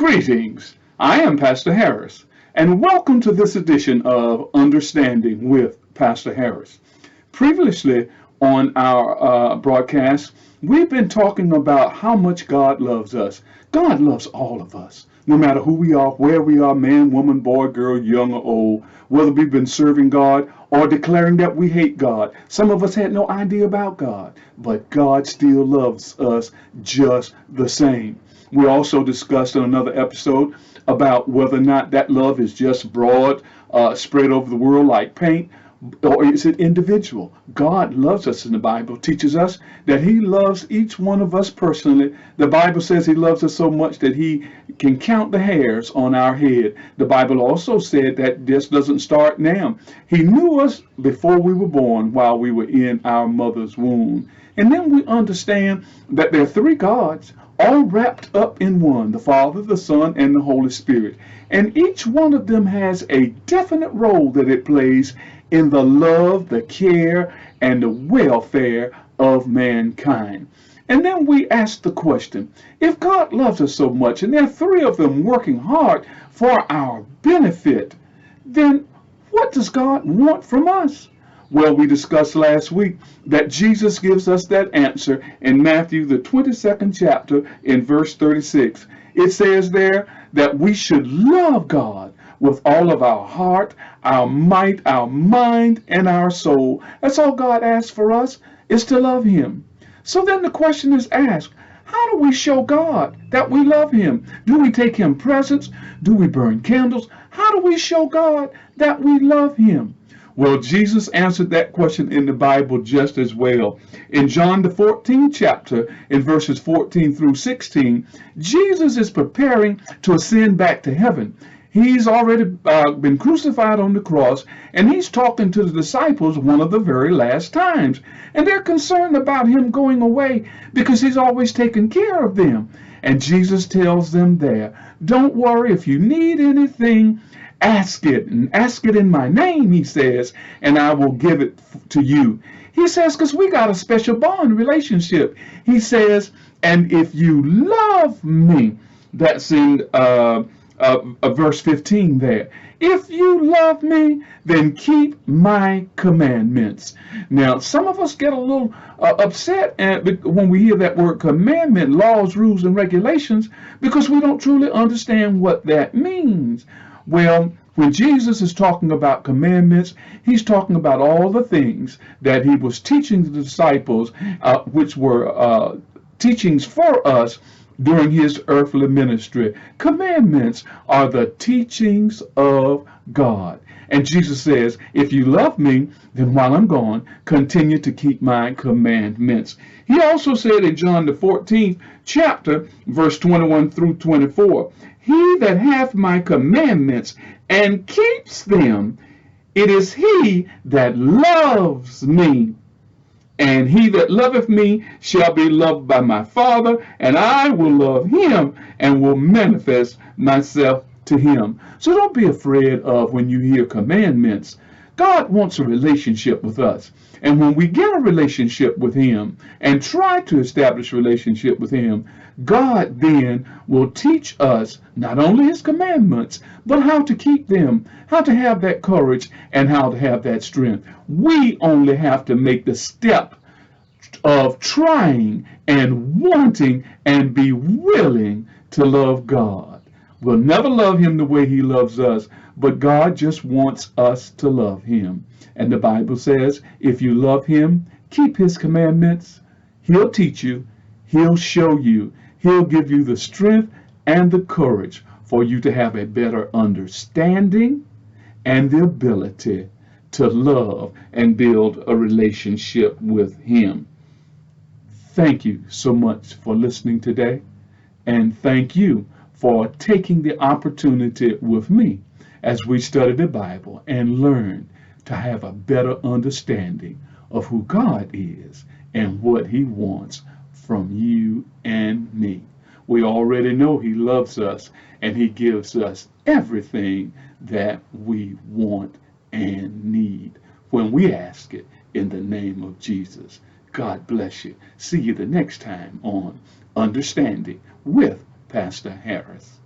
Greetings. I am Pastor Harris, and welcome to this edition of Understanding with Pastor Harris. Previously on our broadcast, we've been talking about how much God loves us. God loves all of us, no matter who we are, where we are, man, woman, boy, girl, young or old, whether we've been serving God or declaring that we hate God. Some of us had no idea about God, but God still loves us just the same. We also discussed in another episode about whether or not that love is just broad, spread over the world like paint, or is it individual? God loves us, in the Bible teaches us that he loves each one of us personally. The Bible says he loves us so much that he can count the hairs on our head. The Bible also said that this doesn't start now. He knew us before we were born, while we were in our mother's womb. And then we understand that there are three gods, all wrapped up in one: the Father, the Son, and the Holy Spirit. And each one of them has a definite role that it plays in the love, the care, and the welfare of mankind. And then we ask the question, if God loves us so much, and there are three of them working hard for our benefit, then what does God want from us? Well, we discussed last week that Jesus gives us that answer in Matthew, the 22nd chapter, in verse 36. It says there that we should love God with all of our heart, our might, our mind, and our soul. That's all God asks for us, is to love him. So then the question is asked, how do we show God that we love him? Do we take him presents? Do we burn candles? How do we show God that we love him? Well, Jesus answered that question in the Bible just as well. In John, the 14th chapter, in verses 14 through 16, Jesus is preparing to ascend back to heaven. He's already been crucified on the cross, and he's talking to the disciples one of the very last times. And they're concerned about him going away because he's always taken care of them. And Jesus tells them there, don't worry, if you need anything, ask it, and ask it in my name, he says, and I will give it to you. He says, because we got a special bond relationship. He says, and if you love me, that's in verse 15 there. If you love me, then keep my commandments. Now, some of us get a little upset when we hear that word commandment, laws, rules, and regulations, because we don't truly understand what that means. Well, when Jesus is talking about commandments, he's talking about all the things that he was teaching the disciples, which were teachings for us during his earthly ministry. Commandments are the teachings of God. And Jesus says, if you love me, then while I'm gone, continue to keep my commandments. He also said in John the 14th chapter, verse 21 through 24, he that hath my commandments and keeps them, it is he that loves me. And he that loveth me shall be loved by my Father, and I will love him and will manifest myself to him. So don't be afraid of when you hear commandments. God wants a relationship with us. And when we get a relationship with him and try to establish a relationship with him, God then will teach us not only his commandments, but how to keep them, how to have that courage, and how to have that strength. We only have to make the step of trying and wanting and be willing to love God. We'll never love him the way he loves us, but God just wants us to love him. And the Bible says, if you love him, keep his commandments. He'll teach you, he'll show you, he'll give you the strength and the courage for you to have a better understanding and the ability to love and build a relationship with him. Thank you so much for listening today, and thank you for taking the opportunity with me as we study the Bible and learn to have a better understanding of who God is and what he wants from you and me. We already know he loves us, and he gives us everything that we want and need when we ask it in the name of Jesus. God bless you. See you the next time on Understanding with Pastor Harris.